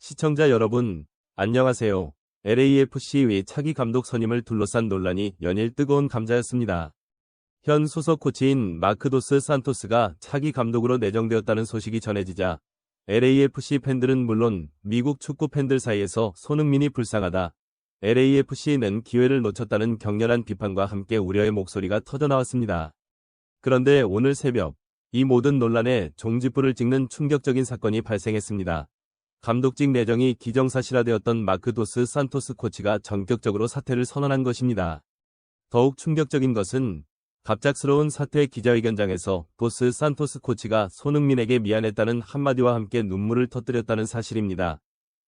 시청자 여러분, 안녕하세요. LAFC 차기 감독 선임을 둘러싼 논란이 연일 뜨거운 감자였습니다. 현 소속 코치인 마크 도스 산토스가 차기 감독으로 내정되었다는 소식이 전해지자 LAFC 팬들은 물론 미국 축구 팬들 사이에서 손흥민이 불쌍하다, LAFC는 기회를 놓쳤다는 격렬한 비판과 함께 우려의 목소리가 터져나왔습니다. 그런데 오늘 새벽, 이 모든 논란에 종지부를 찍는 충격적인 사건이 발생했습니다. 감독직 내정이 기정사실화되었던 마크 도스 산토스 코치가 전격적으로 사퇴를 선언한 것입니다. 더욱 충격적인 것은 갑작스러운 사퇴 기자회견장에서 도스 산토스 코치가 손흥민에게 미안했다는 한마디와 함께 눈물을 터뜨렸다는 사실입니다.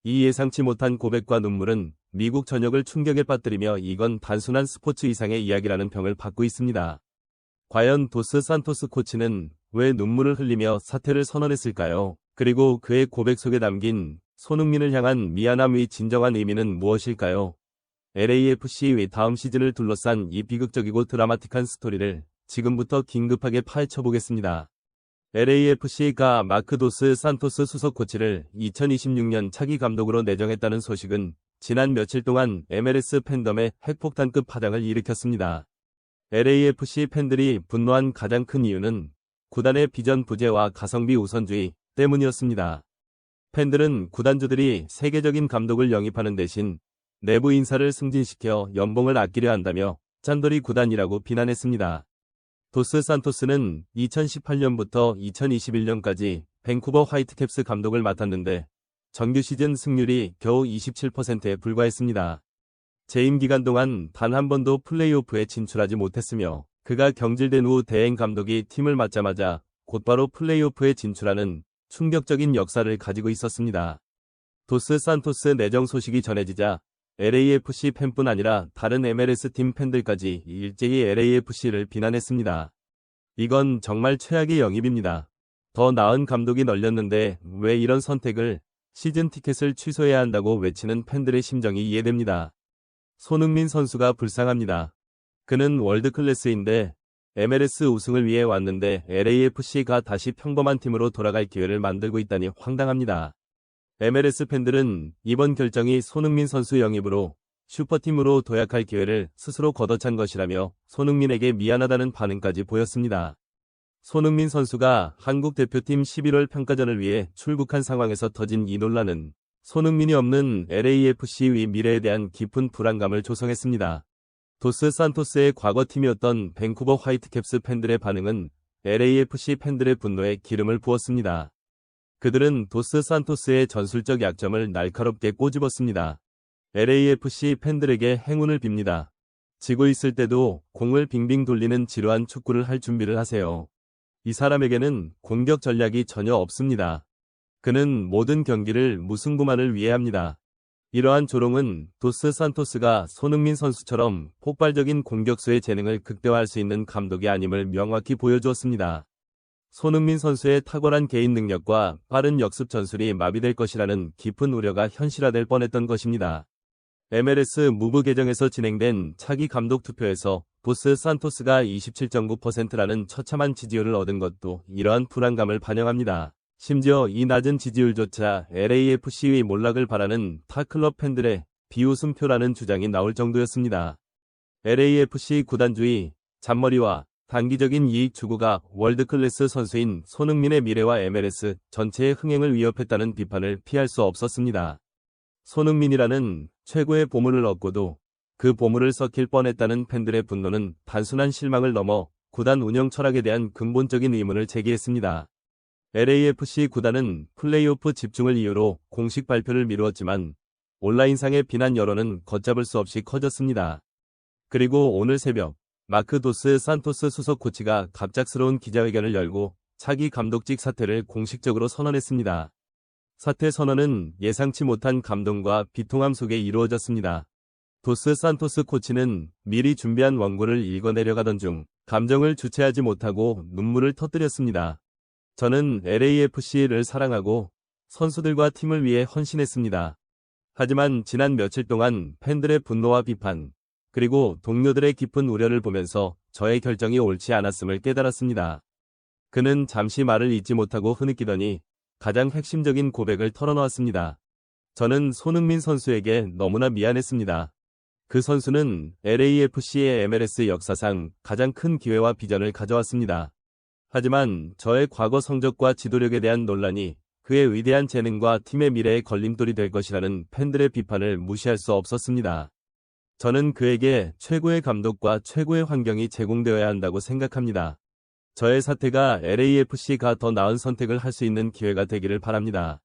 이 예상치 못한 고백과 눈물은 미국 전역을 충격에 빠뜨리며 이건 단순한 스포츠 이상의 이야기라는 평을 받고 있습니다. 과연 도스 산토스 코치는 왜 눈물을 흘리며 사퇴를 선언했을까요? 그리고 그의 고백 속에 담긴 손흥민을 향한 미안함의 진정한 의미는 무엇일까요? LAFC의 다음 시즌을 둘러싼 이 비극적이고 드라마틱한 스토리를 지금부터 긴급하게 파헤쳐보겠습니다. LAFC가 마크 도스 산토스 수석 코치를 2026년 차기 감독으로 내정했다는 소식은 지난 며칠 동안 MLS 팬덤의 핵폭탄급 파장을 일으켰습니다. LAFC 팬들이 분노한 가장 큰 이유는 구단의 비전 부재와 가성비 우선주의 때문이었습니다. 팬들은 구단주들이 세계적인 감독을 영입하는 대신 내부 인사를 승진시켜 연봉을 아끼려 한다며 짠돌이 구단이라고 비난했습니다. 도스 산토스는 2018년부터 2021년까지 밴쿠버 화이트캡스 감독을 맡았는데 정규 시즌 승률이 겨우 27%에 불과했습니다. 재임 기간 동안 단 한 번도 플레이오프에 진출하지 못했으며 그가 경질된 후 대행 감독이 팀을 맡자마자 곧바로 플레이오프에 진출하는 충격적인 역사를 가지고 있었습니다. 도스 산토스 내정 소식이 전해지자 LAFC 팬뿐 아니라 다른 MLS 팀 팬들까지 일제히 LAFC를 비난했습니다. 이건 정말 최악의 영입입니다. 더 나은 감독이 널렸는데 왜 이런 선택을, 시즌 티켓을 취소해야 한다고 외치는 팬들의 심정이 이해됩니다. 손흥민 선수가 불쌍합니다. 그는 월드클래스인데 MLS 우승을 위해 왔는데 LAFC가 다시 평범한 팀으로 돌아갈 기회를 만들고 있다니 황당합니다. MLS 팬들은 이번 결정이 손흥민 선수 영입으로 슈퍼팀으로 도약할 기회를 스스로 걷어찬 것이라며 손흥민에게 미안하다는 반응까지 보였습니다. 손흥민 선수가 한국 대표팀 11월 평가전을 위해 출국한 상황에서 터진 이 논란은 손흥민이 없는 LAFC의 미래에 대한 깊은 불안감을 조성했습니다. 도스 산토스의 과거팀이었던 밴쿠버 화이트캡스 팬들의 반응은 LAFC 팬들의 분노에 기름을 부었습니다. 그들은 도스 산토스의 전술적 약점을 날카롭게 꼬집었습니다. LAFC 팬들에게 행운을 빕니다. 지고 있을 때도 공을 빙빙 돌리는 지루한 축구를 할 준비를 하세요. 이 사람에게는 공격 전략이 전혀 없습니다. 그는 모든 경기를 무승부만을 위해 합니다. 이러한 조롱은 도스 산토스가 손흥민 선수처럼 폭발적인 공격수의 재능을 극대화할 수 있는 감독이 아님을 명확히 보여주었습니다. 손흥민 선수의 탁월한 개인 능력과 빠른 역습 전술이 마비될 것이라는 깊은 우려가 현실화될 뻔했던 것입니다. MLS 무브 계정에서 진행된 차기 감독 투표에서 도스 산토스가 27.9%라는 처참한 지지율을 얻은 것도 이러한 불안감을 반영합니다. 심지어 이 낮은 지지율조차 LAFC의 몰락을 바라는 타 클럽 팬들의 비웃음표라는 주장이 나올 정도였습니다. LAFC 구단주의, 잔머리와 단기적인 이익 추구가 월드클래스 선수인 손흥민의 미래와 MLS 전체의 흥행을 위협했다는 비판을 피할 수 없었습니다. 손흥민이라는 최고의 보물을 얻고도 그 보물을 썩힐 뻔했다는 팬들의 분노는 단순한 실망을 넘어 구단 운영 철학에 대한 근본적인 의문을 제기했습니다. LAFC 구단은 플레이오프 집중을 이유로 공식 발표를 미루었지만 온라인상의 비난 여론은 걷잡을 수 없이 커졌습니다. 그리고 오늘 새벽 마크 도스 산토스 수석 코치가 갑작스러운 기자회견을 열고 차기 감독직 사퇴를 공식적으로 선언했습니다. 사퇴 선언은 예상치 못한 감동과 비통함 속에 이루어졌습니다. 도스 산토스 코치는 미리 준비한 원고를 읽어내려가던 중 감정을 주체하지 못하고 눈물을 터뜨렸습니다. 저는 LAFC를 사랑하고 선수들과 팀을 위해 헌신했습니다. 하지만 지난 며칠 동안 팬들의 분노와 비판, 그리고 동료들의 깊은 우려를 보면서 저의 결정이 옳지 않았음을 깨달았습니다. 그는 잠시 말을 잇지 못하고 흐느끼더니 가장 핵심적인 고백을 털어놓았습니다. 저는 손흥민 선수에게 너무나 미안했습니다. 그 선수는 LAFC의 MLS 역사상 가장 큰 기회와 비전을 가져왔습니다. 하지만 저의 과거 성적과 지도력에 대한 논란이 그의 위대한 재능과 팀의 미래에 걸림돌이 될 것이라는 팬들의 비판을 무시할 수 없었습니다. 저는 그에게 최고의 감독과 최고의 환경이 제공되어야 한다고 생각합니다. 저의 사태가 LAFC가 더 나은 선택을 할 수 있는 기회가 되기를 바랍니다.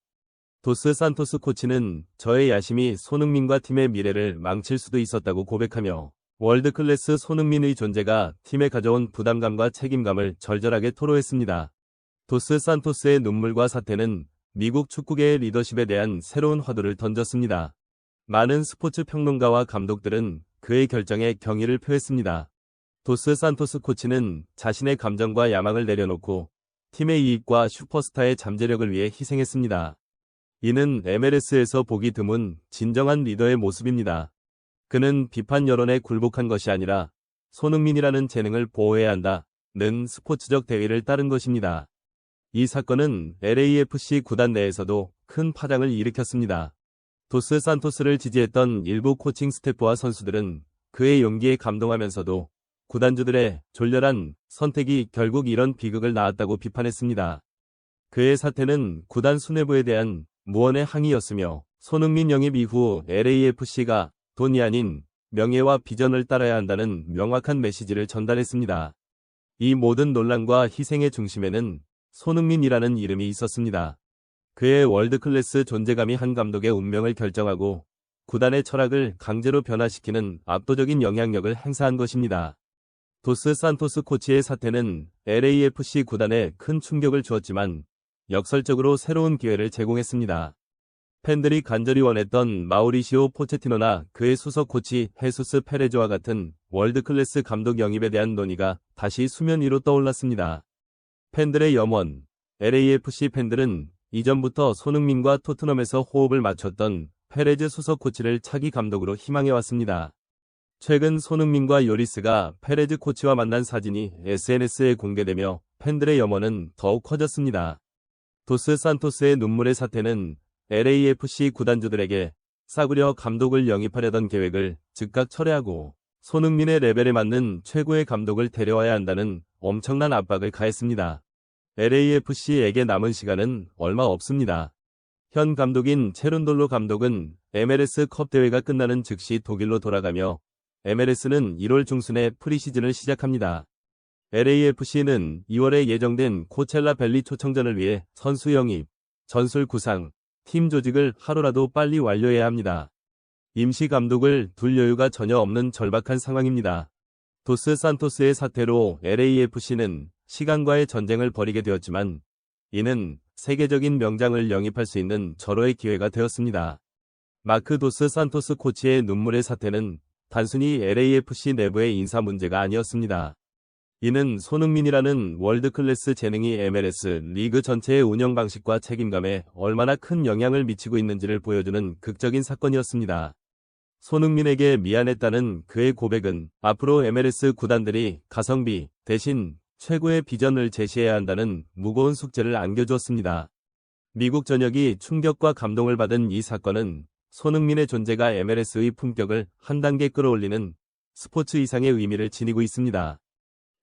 도스 산토스 코치는 저의 야심이 손흥민과 팀의 미래를 망칠 수도 있었다고 고백하며 월드클래스 손흥민의 존재가 팀에 가져온 부담감과 책임감을 절절하게 토로했습니다. 도스 산토스의 눈물과 사태는 미국 축구계의 리더십에 대한 새로운 화두를 던졌습니다. 많은 스포츠 평론가와 감독들은 그의 결정에 경의를 표했습니다. 도스 산토스 코치는 자신의 감정과 야망을 내려놓고 팀의 이익과 슈퍼스타의 잠재력을 위해 희생했습니다. 이는 MLS에서 보기 드문 진정한 리더의 모습입니다. 그는 비판 여론에 굴복한 것이 아니라 손흥민이라는 재능을 보호해야 한다는 스포츠적 대의를 따른 것입니다. 이 사건은 LAFC 구단 내에서도 큰 파장을 일으켰습니다. 도스 산토스를 지지했던 일부 코칭 스태프와 선수들은 그의 용기에 감동하면서도 구단주들의 졸렬한 선택이 결국 이런 비극을 낳았다고 비판했습니다. 그의 사태는 구단 수뇌부에 대한 무언의 항의였으며 손흥민 영입 이후 LAFC가 돈이 아닌 명예와 비전을 따라야 한다는 명확한 메시지를 전달했습니다. 이 모든 논란과 희생의 중심에는 손흥민이라는 이름이 있었습니다. 그의 월드클래스 존재감이 한 감독의 운명을 결정하고 구단의 철학을 강제로 변화시키는 압도적인 영향력을 행사한 것입니다. 도스 산토스 코치의 사태는 LAFC 구단에 큰 충격을 주었지만 역설적으로 새로운 기회를 제공했습니다. 팬들이 간절히 원했던 마우리시오 포체티노나 그의 수석 코치 헤수스 페레조와 같은 월드클래스 감독 영입에 대한 논의가 다시 수면 위로 떠올랐습니다. 팬들의 염원, LAFC 팬들은 이전부터 손흥민과 토트넘에서 호흡을 맞췄던 페레즈 수석 코치를 차기 감독으로 희망해왔습니다. 최근 손흥민과 요리스가 페레즈 코치와 만난 사진이 SNS에 공개되며 팬들의 염원은 더욱 커졌습니다. 도스 산토스의 눈물의 사태는 LAFC 구단주들에게 싸구려 감독을 영입하려던 계획을 즉각 철회하고 손흥민의 레벨에 맞는 최고의 감독을 데려와야 한다는 엄청난 압박을 가했습니다. LAFC에게 남은 시간은 얼마 없습니다. 현 감독인 체룬돌로 감독은 MLS 컵 대회가 끝나는 즉시 독일로 돌아가며 MLS는 1월 중순에 프리시즌을 시작합니다. LAFC는 2월에 예정된 코첼라 밸리 초청전을 위해 선수 영입, 전술 구상, 팀 조직을 하루라도 빨리 완료해야 합니다. 임시 감독을 둘 여유가 전혀 없는 절박한 상황입니다. 도스 산토스의 사태로 LAFC는 시간과의 전쟁을 벌이게 되었지만 이는 세계적인 명장을 영입할 수 있는 절호의 기회가 되었습니다. 마크 도스 산토스 코치의 눈물의 사태는 단순히 LAFC 내부의 인사 문제가 아니었습니다. 이는 손흥민이라는 월드클래스 재능이 MLS 리그 전체의 운영 방식과 책임감에 얼마나 큰 영향을 미치고 있는지를 보여주는 극적인 사건이었습니다. 손흥민에게 미안했다는 그의 고백은 앞으로 MLS 구단들이 가성비 대신 최고의 비전을 제시해야 한다는 무거운 숙제를 안겨주었습니다. 미국 전역이 충격과 감동을 받은 이 사건은 손흥민의 존재가 MLS의 품격을 한 단계 끌어올리는 스포츠 이상의 의미를 지니고 있습니다.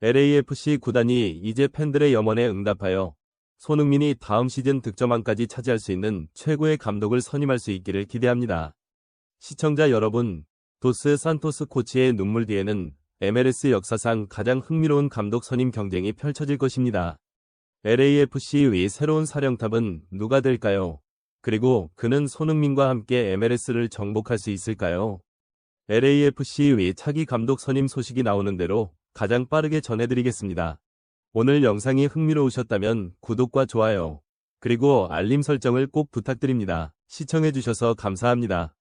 LAFC 구단이 이제 팬들의 염원에 응답하여 손흥민이 다음 시즌 득점왕까지 차지할 수 있는 최고의 감독을 선임할 수 있기를 기대합니다. 시청자 여러분, 도스 산토스 코치의 눈물 뒤에는 MLS 역사상 가장 흥미로운 감독 선임 경쟁이 펼쳐질 것입니다. LAFC의 새로운 사령탑은 누가 될까요? 그리고 그는 손흥민과 함께 MLS를 정복할 수 있을까요? LAFC의 차기 감독 선임 소식이 나오는 대로 가장 빠르게 전해드리겠습니다. 오늘 영상이 흥미로우셨다면 구독과 좋아요, 그리고 알림 설정을 꼭 부탁드립니다. 시청해주셔서 감사합니다.